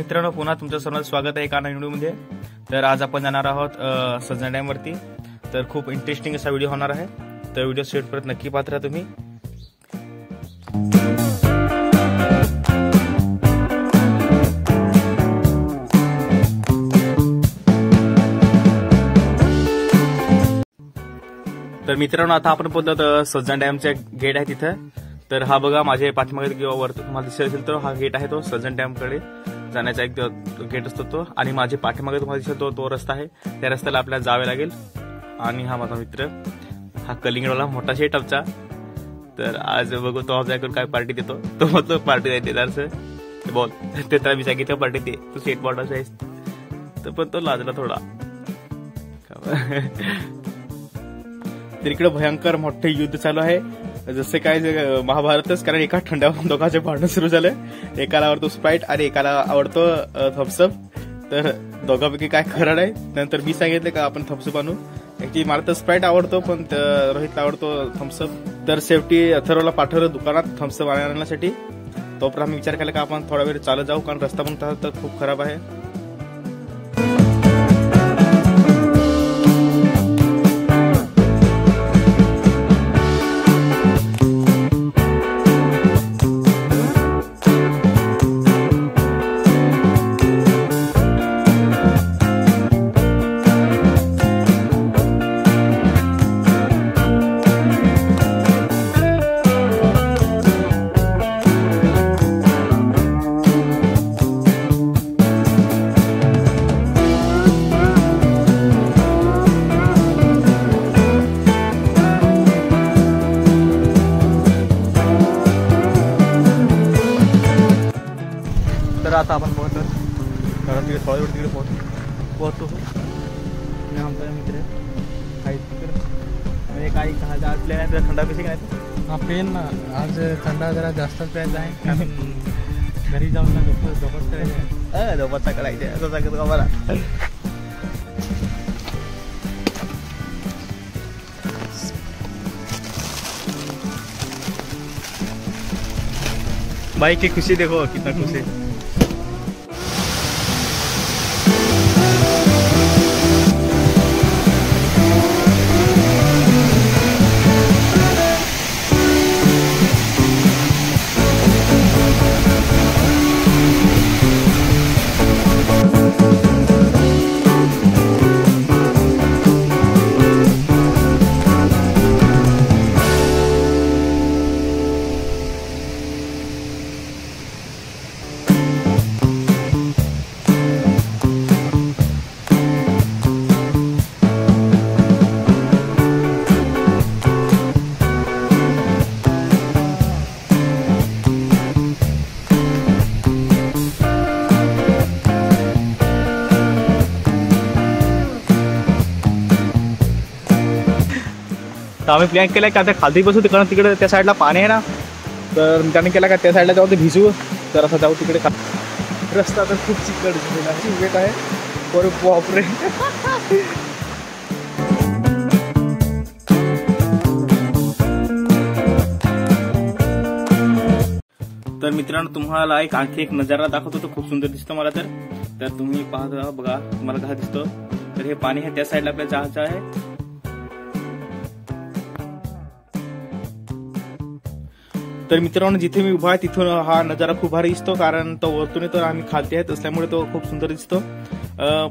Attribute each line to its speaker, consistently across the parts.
Speaker 1: मित्रांनो, पुन्हा तुमचं सर्वांचं स्वागत आहे एका नवीन व्हिडिओमध्ये। तर आज आपण जाणार आहोत सज्जन डॅम वरती। तर खूप इंटरेस्टिंग असा व्हिडिओ होणार आहे, तर व्हिडिओ शेवटपर्यंत नक्की पाहत राहा तुम्ही। तर मित्रांनो, आता आपण पोहोचलो सज्जन डॅमचे गेट आहे तिथं। तर हा बघा माझ्या पाठीमागे किंवा वर तुम्हाला दिसत असेल तर हा गेट आहे, तो सज्जन डॅम कडे जाण्याचा एक गेट असतो तो। आणि माझे पाठीमागे तुम्हाला दिसत तो रस्ता आहे, त्या रस्त्याला आपल्याला जावे लागेल। आणि हा माझा मित्र, हा कलिंगडवाला मोठा शेट आमचा। तर आज बघू तो आपल्याकडून काय पार्टी देतो। तो म्हणतो पार्टी नाही देणार सर, बोल ते त्याला मी सांगितलं पार्टी दे, तू शेट बॉटल आहेस। तर पण तो लाजला थोडा। तर इकडे भयंकर मोठे युद्ध चालू आहे, जसे काय महाभारतच। कारण एका थंडावरून दोघांचे भांडण सुरू झालं। एकाला आवडतो स्प्राईट आणि एकाला आवडतो थम्सअप। तर दोघांपैकी काय खरं आहे। नंतर मी सांगितलं का आपण थम्सअप आणू। ऍक्च्युली मला तर स्प्राईट आवडतो, पण रोहितला आवडतो थम्सअप। तर शेवटी अथर्वला पाठवलं दुकानात थम्सअप आणण्यासाठी। तोपर्यंत आम्ही विचार केला का आपण थोडा वेळ चालत जाऊ, कारण रस्ता पण तर खूप खराब आहे। तर आता आपण पोहोचलो, कारण तिकडे थोडा वेळ तिकडे पोहोचतो। आमचा मित्र काही म्हणजे काही आज प्लॅन आहे थंडा पिसे काय हा पेन ना, आज थंडा जरा जास्तच प्यायचा आहे। कारण घरी जाऊन ना झोपच करायचं, झोपचा करायचं असं सांगतो का मला। भाई की खुशी देखो, कितना खुश है। तर आम्ही प्लॅन केला का आता खाली बसू, तिकडे त्या साईडला पाणी आहे ना। तर त्याने केला का त्या साईडला जाऊ, ते भिजू। तर असं जाऊ तिकडे। रस्ता तर खूप चिकट आहे, बरं बापरे। तर मित्रांनो, तुम्हाला आणखी एक नजारा दाखवतो, तो खूप सुंदर दिसतो मला। तर तुम्ही पाहता बघा, तुम्हाला कसा दिसतो। तर हे पाणी आहे, त्या साईडला आपल्या जहाज आहे। तर मित्रांनो, जिथे मी उभा आहे तिथून हा नजारा खूप भारी दिसतो, कारण तो वरतून येतो, आम्ही खालती आहेत असल्यामुळे तो खूप सुंदर दिसतो।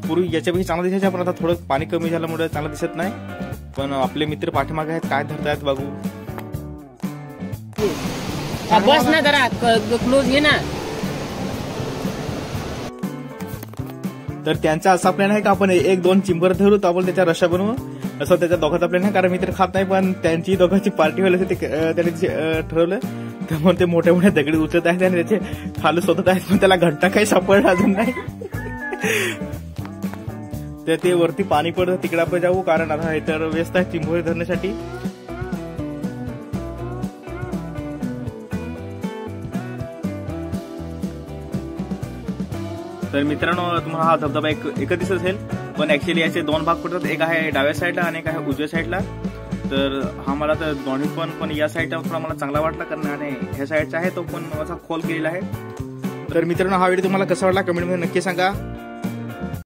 Speaker 1: पूर्वी याच्यापेक्षा चांगला दिसायचा, पण आता थोडं पाणी कमी झाल्यामुळे चांगला दिसत नाही। पण आपले मित्र पाठीमागे आहेत, काय धरतायत बघू।
Speaker 2: बस ना जरा क्लोज घे ना।
Speaker 1: तर त्यांचा असा प्लॅन आहे का आपण 1-2 चिंबर धरू, तर आपण त्याच्या रशा बनवू, असं त्याच्या दोघांचा प्लॅन आहे। कारण मित्र खात नाही, पण त्यांची दोघांची पार्टी व्हायला त्याने ठरवलं। त्यामुळे ते मोठ्या मोठ्या दगडी उचलत आहेत आणि त्याचे खालू शोधत आहेत, पण त्याला घंटा काही सापडला अजून नाही। तर ते वरती पाणी पडतं, तिकडे आपण जाऊ, कारण आता हे तर व्यस्त आहे चिंबोरी धरण्यासाठी। तर मित्रांनो, तुम्हाला हा धबधबा एकच दिसत असेल, पण ऍक्च्युअली याचे दोन भाग पडतात। एक आहे डाव्या साईडला आणि एक आहे उजव्या साईडला। तर हा मला तर दोन्ही पण या साईडचा थोडा मला चांगला वाटला, कारण आणि ह्या साईडचा आहे तो पण असा खोल केलेला आहे। तर मित्रांनो हा व्हिडिओ तुम्हाला कसा वाटला कमेंटमध्ये नक्की सांगा.